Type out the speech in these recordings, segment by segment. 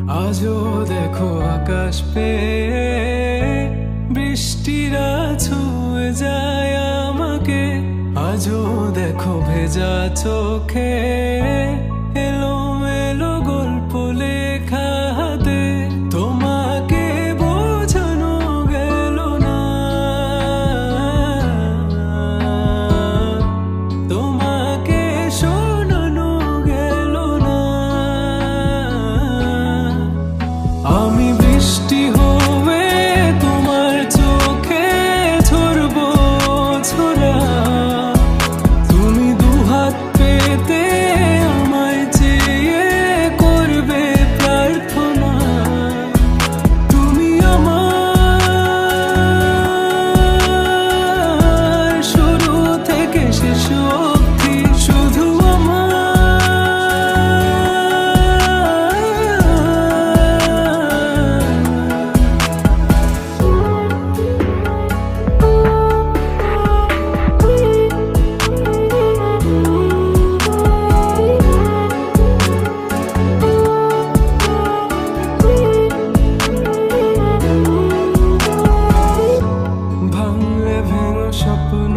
আজও দেখো আকাশ পেয়ে বৃষ্টিরা ছুঁয়ে যায় আমাকে। আজও দেখো ভেজা চোখে এলো এলো গল্প লেখা হাতে। তোমাকে বোঝানো গেল না, তোমাকে শোনানো গেল না। আমি বৃষ্টি হয়ে তোমার চোখে ঝরবো ছোড়া, তুমি দুহাত পেতে আমায় চেয়ে করবে প্রার্থনা। তুমি আমার শুরু থেকে শেষ অবধি, শুধু স্বপ্ন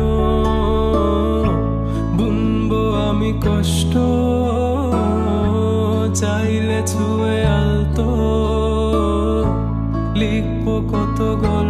বুনবো আমি কষ্ট, চাইলে ছুঁয়ে আলতো লিখবো কত গল্প।